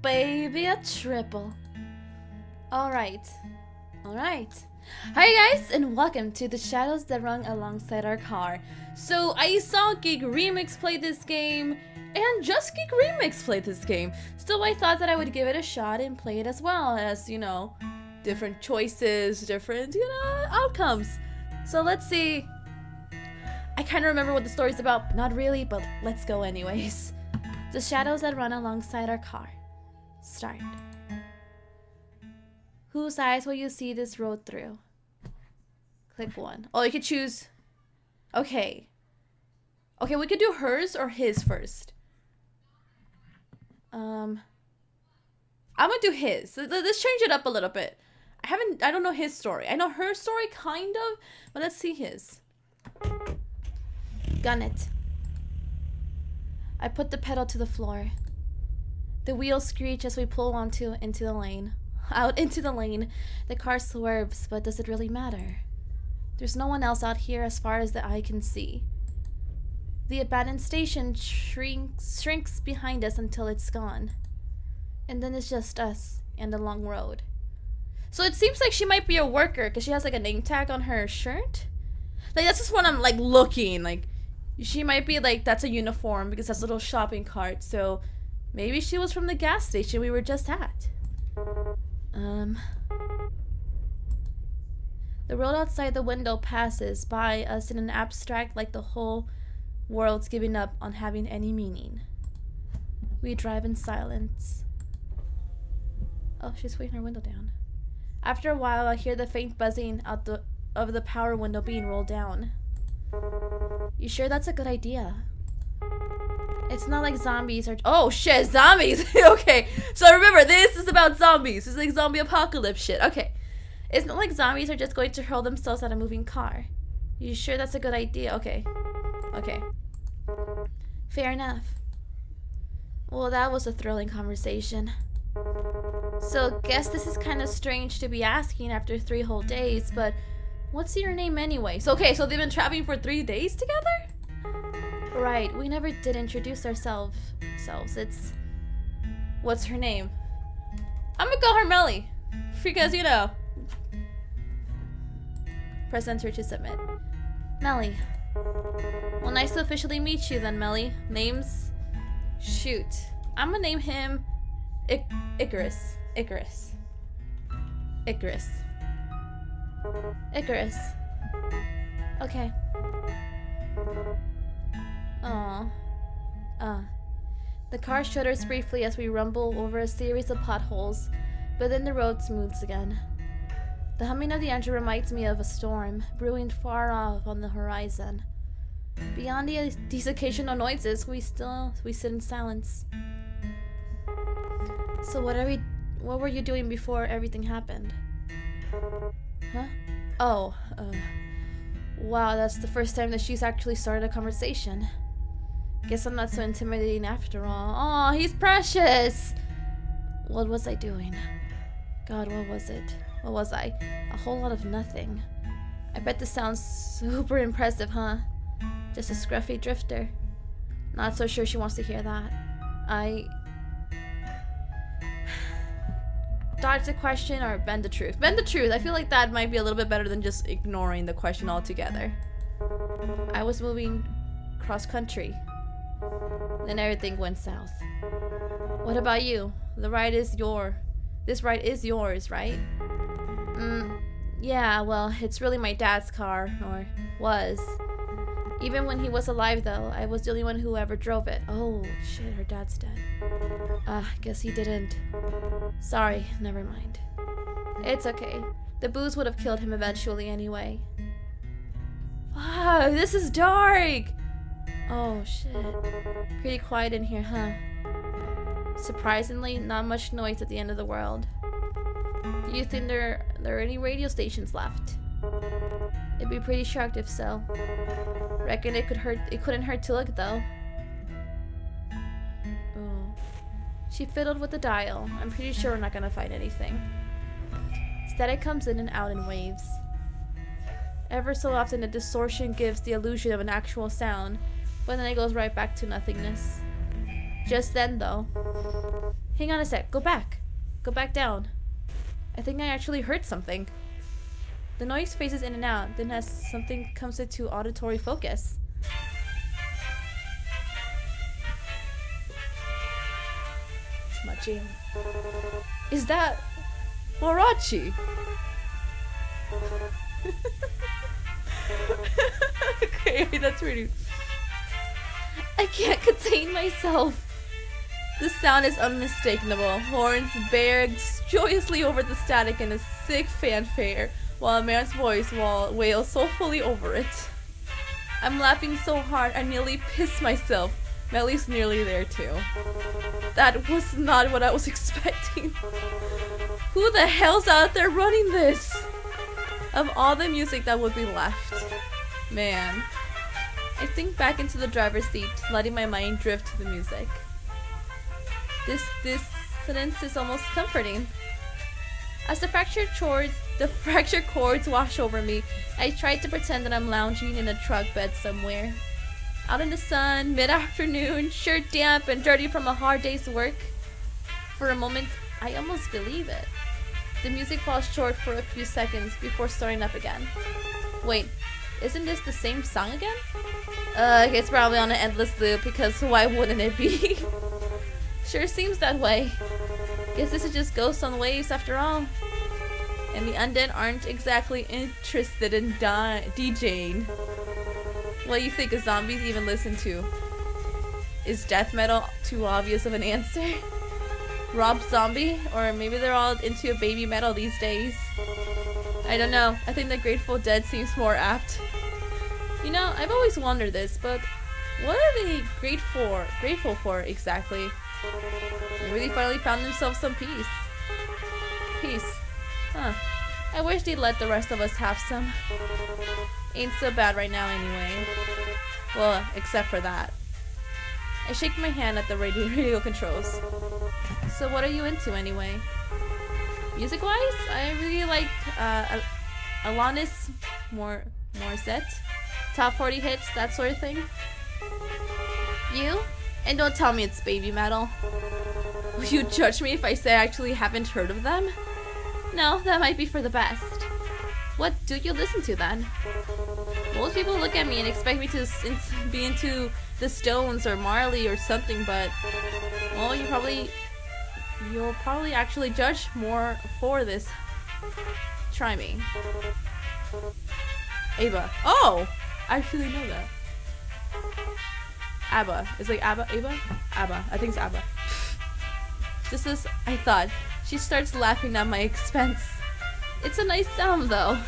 baby, a triple. Alright. Hi guys, and welcome to The Shadows That Run Alongside Our Car. So I saw Geek Remix play this game, and Just Geek Remix played this game. So I thought that I would give it a shot and play it as well, as, you know, different choices, different, outcomes. So let's see. I kind of remember what the story's about. Not really, but let's go anyways. The Shadows That Run Alongside Our Car. Start. Whose eyes will you see this road through? Click 1. Oh, you could choose. Okay, we could do hers or his first. I'm gonna do his. Let's change it up a little bit. I don't know his story. I know her story, kind of, but let's see his. Gun it. I put the pedal to the floor. The wheels screech as we pull into the lane. Out into the lane, the car swerves, but does it really matter? There's no one else out here as far as the eye can see. The abandoned station shrinks behind us until it's gone. And then it's just us and the long road. So it seems like she might be a worker because she has like a name tag on her shirt. Like that's just what I'm like looking. Like she might be like, that's a uniform because that's a little shopping cart. So maybe she was from the gas station we were just at. The road outside the window passes by us in an abstract like the whole world's giving up on having any meaning. We drive in silence. Oh, she's putting her window down. After a while, I hear the faint buzzing out of the power window being rolled down. You sure that's a good idea? It's not like zombies are— oh shit, zombies! Okay, so remember, this is about zombies. This is like zombie apocalypse shit. Okay. It's not like zombies are just going to hurl themselves at a moving car. You sure that's a good idea? Okay. Fair enough. Well, that was a thrilling conversation. So, guess this is kind of strange to be asking after 3 whole days, but what's your name anyway? So, okay, so they've been traveling for 3 days together? Right, we never did introduce ourselves. It's... what's her name? I'm gonna call her MeliZ. Because, you know. Press enter to submit. MeliZ. Well, nice to officially meet you then, MeliZ. Names? Shoot. I'm gonna name him Icarus. Okay. Aww. The car shudders briefly as we rumble over a series of potholes, but then the road smooths again. The humming of the engine reminds me of a storm, brewing far off on the horizon. Beyond these occasional noises, we sit in silence. So what were you doing before everything happened? Huh? Oh, wow, that's the first time that she's actually started a conversation. Guess I'm not so intimidating after all. Aw, he's precious! What was I doing? God, what was it? What was I? A whole lot of nothing. I bet this sounds super impressive, huh? Just a scruffy drifter. Not so sure she wants to hear that. Dodge the question or bend the truth? Bend the truth. I feel like that might be a little bit better than just ignoring the question altogether. I was moving cross country. Then everything went south. What about you? This ride is yours, right? Yeah, well, it's really my dad's car, or was. Even when he was alive, though, I was the only one who ever drove it. Oh, shit, her dad's dead. Guess he didn't. Sorry, never mind. It's okay. The booze would have killed him eventually anyway. Wow, this is dark! Oh, shit. Pretty quiet in here, huh? Surprisingly, not much noise at the end of the world. Do you think there are any radio stations left? It'd be pretty shocked if so. Reckon it couldn't hurt to look, though. Oh. She fiddled with the dial. I'm pretty sure we're not gonna find anything. Static comes in and out in waves. Ever so often, the distortion gives the illusion of an actual sound, but then it goes right back to nothingness. Just then, though, Hang on a sec. Go back. Go back down. I think I actually heard something. The noise phases in and out, then as something comes into auditory focus. It's my jam. Is that Warachi? Okay, that's really... I can't contain myself. The sound is unmistakable. Horns bear joyously over the static in a sick fanfare, while a man's voice wails soulfully over it. I'm laughing so hard I nearly piss myself. MeliZ's nearly there too. That was not what I was expecting. Who the hell's out there running this? Of all the music that would be left. Man. I sink back into the driver's seat, letting my mind drift to the music. This dissonance is almost comforting. As the fractured chords wash over me, I try to pretend that I'm lounging in a truck bed somewhere. Out in the sun, mid-afternoon, shirt damp and dirty from a hard day's work. For a moment, I almost believe it. The music falls short for a few seconds before starting up again. Wait, isn't this the same song again? It's probably on an endless loop because why wouldn't it be? Sure seems that way. Guess this is just Ghosts on Waves after all. And the undead aren't exactly interested in DJing. What do you think zombies even listen to? Is death metal too obvious of an answer? Rob Zombie? Or maybe they're all into baby metal these days. I don't know. I think the Grateful Dead seems more apt. You know, I've always wondered this, but what are they grateful for exactly? Maybe they finally found themselves some peace. Peace. Huh. I wish they'd let the rest of us have some. Ain't so bad right now anyway. Well, except for that. I shake my hand at the radio controls. So what are you into anyway? Music-wise, I really like Alanis Morissette, top 40 hits, that sort of thing. You? And don't tell me it's baby metal. Will you judge me if I say I actually haven't heard of them? No, that might be for the best. What do you listen to then? Most people look at me and expect me to be into the Stones or Marley or something, but well, you'll probably actually judge more for this. Try me. Ava. Oh! I actually know that. ABBA. It's like ABBA? Ava? ABBA. I think it's ABBA. Just as I thought. She starts laughing at my expense. It's a nice sound though.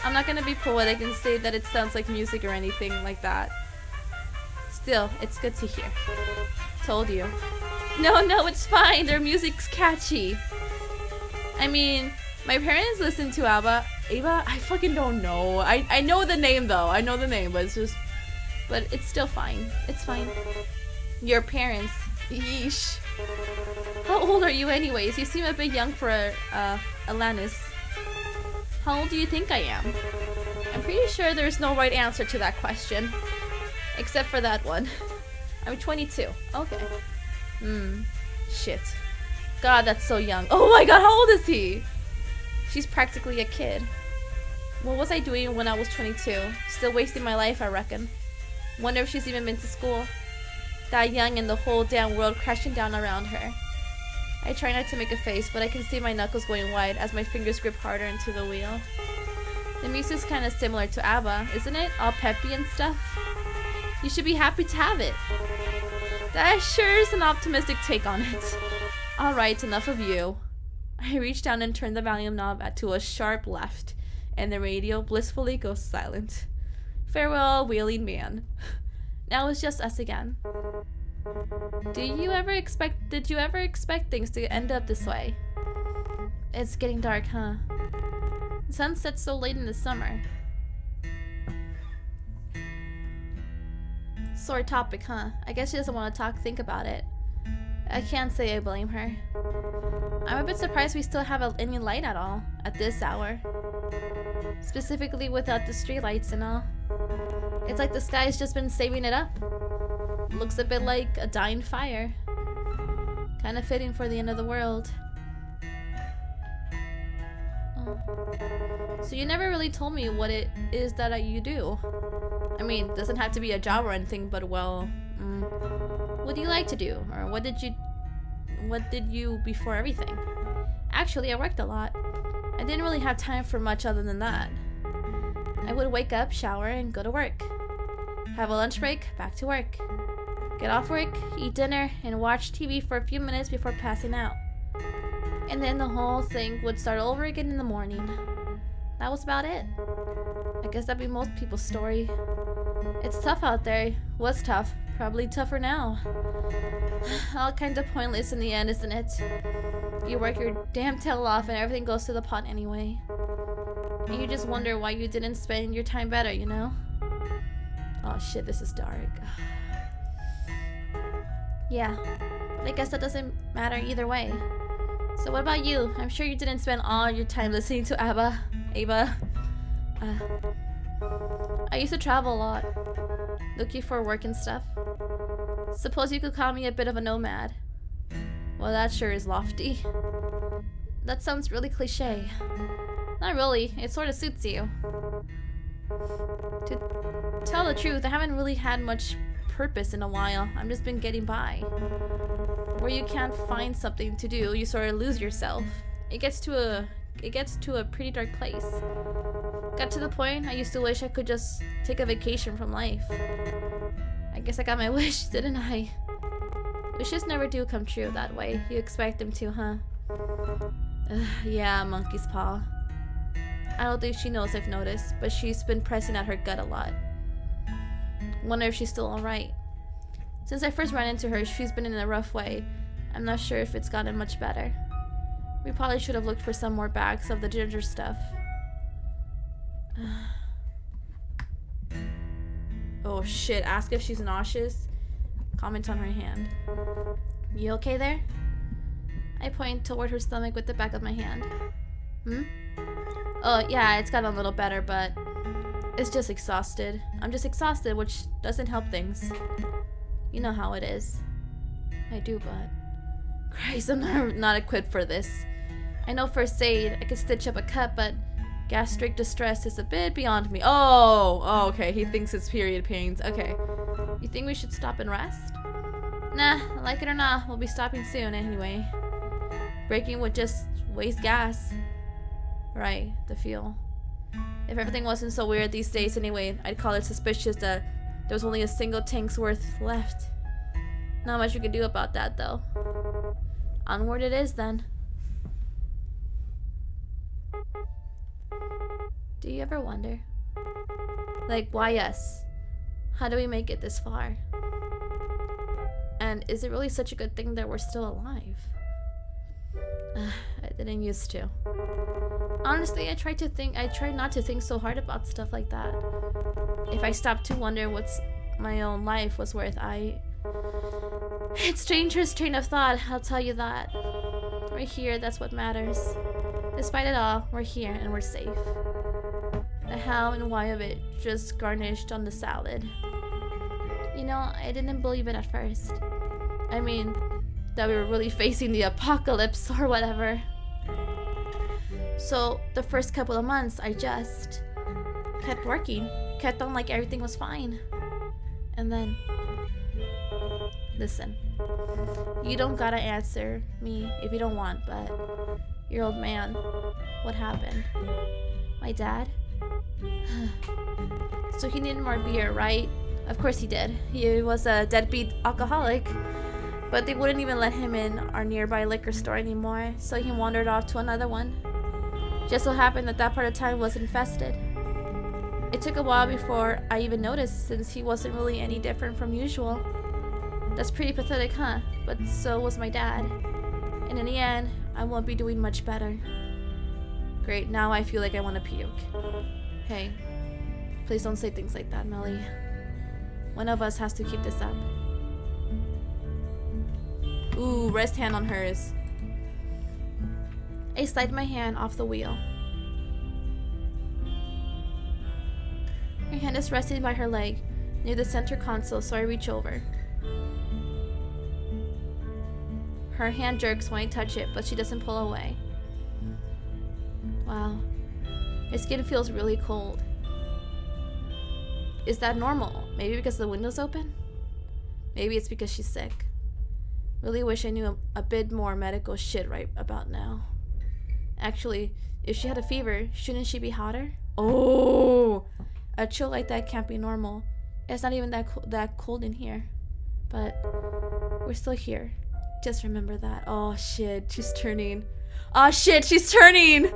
I'm not gonna be poetic and say that it sounds like music or anything like that. Still, it's good to hear. Told you. No, it's fine. Their music's catchy. I mean, my parents listen to ABBA. Ava? I fucking don't know. I know the name though. I know the name, but it's just... But it's still fine. It's fine. Your parents. Yeesh. How old are you anyways? You seem a bit young for Alanis. How old do you think I am? I'm pretty sure there's no right answer to that question. Except for that one. I'm 22. Okay. Shit. God, that's so young. Oh my god, how old is he? She's practically a kid. What was I doing when I was 22? Still wasting my life, I reckon. Wonder if she's even been to school. That young and the whole damn world crashing down around her. I try not to make a face, but I can see my knuckles going wide as my fingers grip harder into the wheel. The music's kind of similar to ABBA, isn't it? All peppy and stuff. You should be happy to have it. That sure is an optimistic take on it. Alright, enough of you. I reach down and turn the volume knob to a sharp left, and the radio blissfully goes silent. Farewell, wailing man. Now it's just us again. Did you ever expect things to end up this way? It's getting dark, huh? The sun sets so late in the summer. Sore topic, huh? I guess she doesn't want to think about it. I can't say I blame her. I'm a bit surprised we still have any light at all, at this hour. Specifically without the streetlights and all. It's like the sky's just been saving it up. Looks a bit like a dying fire. Kind of fitting for the end of the world. Oh. So you never really told me what it is that you do. I mean, it doesn't have to be a job or anything, but well, what do you like to do? Or what did you before everything? Actually, I worked a lot. I didn't really have time for much other than that. I would wake up, shower, and go to work. Have a lunch break, back to work. Get off work, eat dinner, and watch TV for a few minutes before passing out. And then the whole thing would start over again in the morning. That was about it. I guess that'd be most people's story. It's tough out there. Was tough. Probably tougher now. All kinds of pointless in the end, isn't it? You work your damn tail off and everything goes to the pot anyway. And you just wonder why you didn't spend your time better, you know? Oh shit, this is dark. Yeah, I guess that doesn't matter either way. So what about you? I'm sure you didn't spend all your time listening to ABBA. I used to travel a lot, looking for work and stuff. Suppose you could call me a bit of a nomad. Well, that sure is lofty. That sounds really cliche. Not really, it sort of suits you. To tell the truth, I haven't really had much purpose in a while. I've just been getting by. Where you can't find something to do, you sort of lose yourself. It gets to a pretty dark place. Got to the point I used to wish I could just take a vacation from life. I guess I got my wish, didn't I? Wishes never do come true that way. You expect them to, huh? Yeah, monkey's paw. I don't think she knows I've noticed, but she's been pressing at her gut a lot. Wonder if she's still alright. Since I first ran into her, she's been in a rough way. I'm not sure if it's gotten much better. We probably should have looked for some more bags of the ginger stuff. Oh shit, ask if she's nauseous. Comment on her hand. You okay there? I point toward her stomach with the back of my hand. Oh yeah, it's gotten a little better, but it's just exhausted. I'm just exhausted, which doesn't help things. You know how it is. I do, but Christ, I'm not equipped for this. I know first aid, I could stitch up a cut, but gastric distress is a bit beyond me. Oh, okay, he thinks it's period pains. Okay. You think we should stop and rest? Nah, like it or not, we'll be stopping soon anyway. Braking would just waste gas. Right, the fuel. If everything wasn't so weird these days anyway, I'd call it suspicious that there was only a single tank's worth left. Not much we could do about that though. Onward it is then. Do you ever wonder? Like, why us? How do we make it this far? And is it really such a good thing that we're still alive? I didn't used to. Honestly, I try not to think so hard about stuff like that. If I stopped to wonder what's my own life was worth, It's dangerous train of thought, I'll tell you that. We're here, that's what matters. Despite it all, we're here and we're safe. The how and why of it just garnished on the salad. You know, I didn't believe it at first. I mean, that we were really facing the apocalypse or whatever. So the first couple of months, I just kept working, kept on like everything was fine. And then, listen, you don't gotta answer me if you don't want, but your old man, what happened? My dad? So he needed more beer, right? Of course he did. He was a deadbeat alcoholic. But they wouldn't even let him in our nearby liquor store anymore, so he wandered off to another one. Just so happened that part of town was infested. It took a while before I even noticed, since he wasn't really any different from usual. That's pretty pathetic, huh? But so was my dad. And in the end, I won't be doing much better. Great, now I feel like I want to puke. Hey, please don't say things like that, Melly. One of us has to keep this up. Ooh, rest hand on hers. I slide my hand off the wheel. Her hand is resting by her leg, near the center console, so I reach over. Her hand jerks when I touch it, but she doesn't pull away. Wow. Her skin feels really cold. Is that normal? Maybe because the window's open? Maybe it's because she's sick. Really wish I knew a bit more medical shit right about now. Actually, if she had a fever, shouldn't she be hotter? Oh! A chill like that can't be normal. It's not even that cold in here. But we're still here. Just remember that. Oh shit, she's turning. Oh shit, she's turning!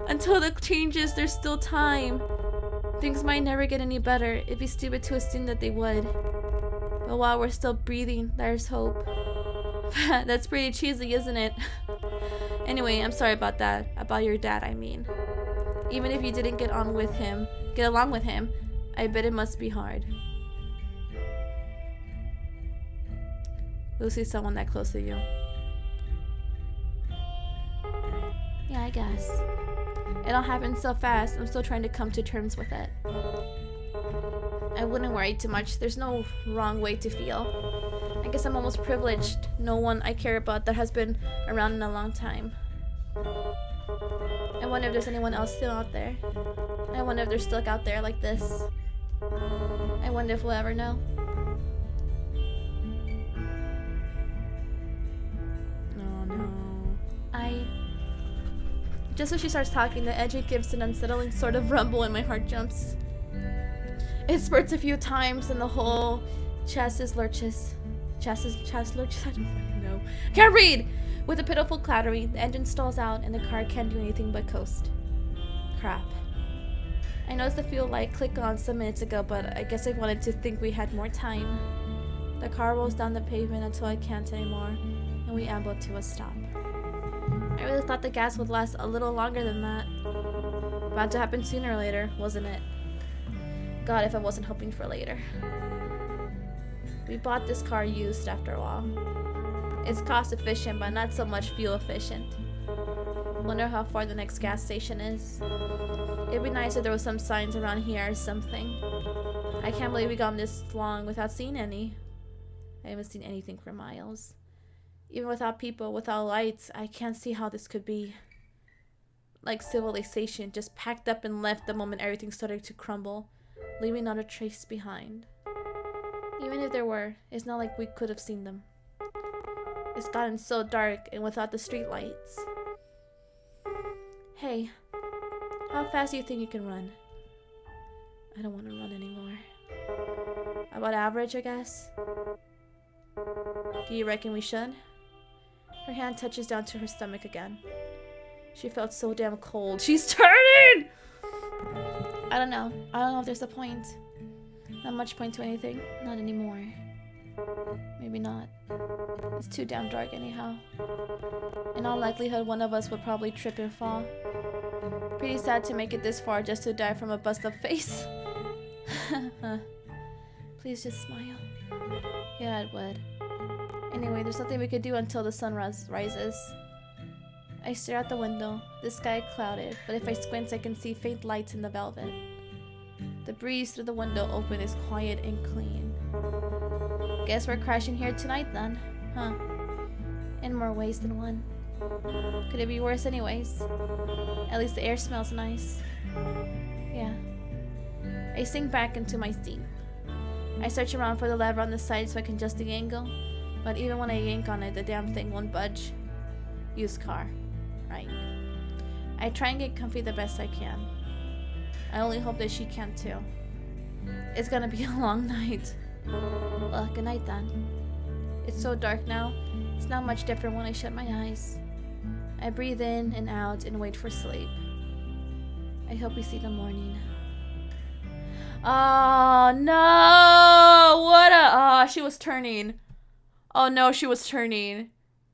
Until the changes, there's still time. Things might never get any better. It'd be stupid to assume that they would. But while we're still breathing, there's hope. That's pretty cheesy, isn't it? Anyway, I'm sorry about that. About your dad, I mean. Even if you didn't get along with him, I bet it must be hard. Losing someone that close to you. Yeah, I guess. It all happened so fast, I'm still trying to come to terms with it. I wouldn't worry too much. There's no wrong way to feel. I guess I'm almost privileged. No one I care about that has been around in a long time. I wonder if there's anyone else still out there. I wonder if they're stuck out there like this. I wonder if we'll ever know. Oh no. Just as she starts talking, the edge gives an unsettling sort of rumble and my heart jumps. It spurts a few times and the whole chassis lurches. Chassis lurches? I don't fucking know. Can't read! With a pitiful clattering, the engine stalls out and the car can't do anything but coast. Crap. I noticed the fuel light click on some minutes ago, but I guess I wanted to think we had more time. The car rolls down the pavement until I can't anymore, and we amble to a stop. I really thought the gas would last a little longer than that. About to happen sooner or later, wasn't it? God, if I wasn't hoping for later. We bought this car used after all. It's cost efficient, but not so much fuel efficient. Wonder how far the next gas station is. It'd be nice if there was some signs around here or something. I can't believe we gone this long without seeing any. I haven't seen anything for miles. Even without people, without lights, I can't see how this could be. Like civilization, just packed up and left the moment everything started to crumble, leaving not a trace behind. Even if there were, it's not like we could have seen them. It's gotten so dark and without the street lights. Hey, how fast do you think you can run? I don't want to run anymore. About average, I guess. Do you reckon we should? Her hand touches down to her stomach again. She felt so damn cold. She's turning! I don't know. I don't know if there's a point. Not much point to anything. Not anymore. Maybe not. It's too damn dark anyhow. In all likelihood, one of us would probably trip and fall. Pretty sad to make it this far just to die from a busted up face. Please just smile. Yeah, it would. Anyway, there's nothing we could do until the sun rises. I stare out the window. The sky clouded, but if I squint, I can see faint lights in the velvet. The breeze through the window open is quiet and clean. Guess we're crashing here tonight then, huh? In more ways than one. Could it be worse anyways? At least the air smells nice. Yeah. I sink back into my seat. I search around for the lever on the side so I can adjust the angle, but even when I yank on it, the damn thing won't budge. Used car. Right. I try and get comfy the best I can. I only hope that she can too. It's gonna be a long night. Well, good night then. It's so dark now. It's not much different when I shut my eyes. I breathe in and out and wait for sleep. I hope we see the morning. Oh no! What a... Oh, she was turning. Oh no, she was turning.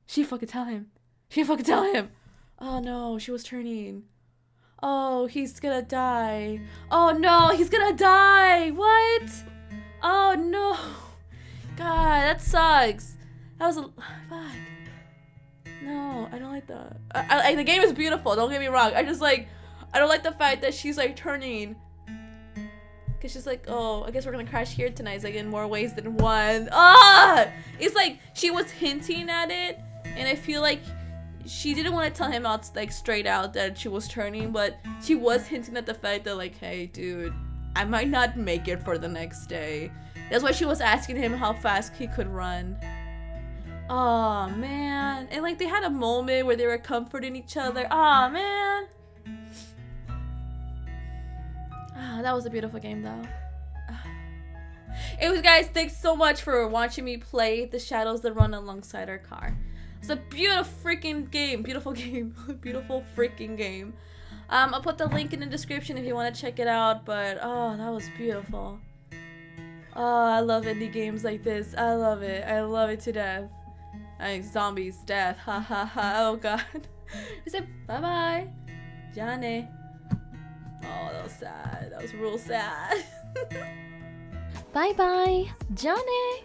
She fucking tell him. She fucking tell him. Oh no, she was turning. Oh, he's gonna die. Oh no, he's gonna die. What? Oh no. God, that sucks. That was a... Fuck. No, I don't like that. The game is beautiful, don't get me wrong. I don't like the fact that she's like turning. Cause she's like, oh, I guess we're gonna crash here tonight. It's like in more ways than one. Ah! It's like she was hinting at it And I feel like she didn't want to tell him out like straight out that she was turning, but she was hinting at the fact that like, hey dude, I might not make it for the next day. That's why she was asking him how fast he could run. Oh man. And like they had a moment where they were comforting each other. Oh man. That was a beautiful game though. Anyways guys, thanks so much for watching me play The Shadows That Run Alongside Our Car. It's a beautiful freaking game. Beautiful game. Beautiful freaking game. I'll put the link in the description if you want to check it out, but oh, that was beautiful. Oh, I love indie games like this. I love it. I love it to death. Like zombies, death. Ha ha ha. Oh god. He said bye bye. Johnny. Oh, that was sad. That was real sad. Bye bye, Johnny.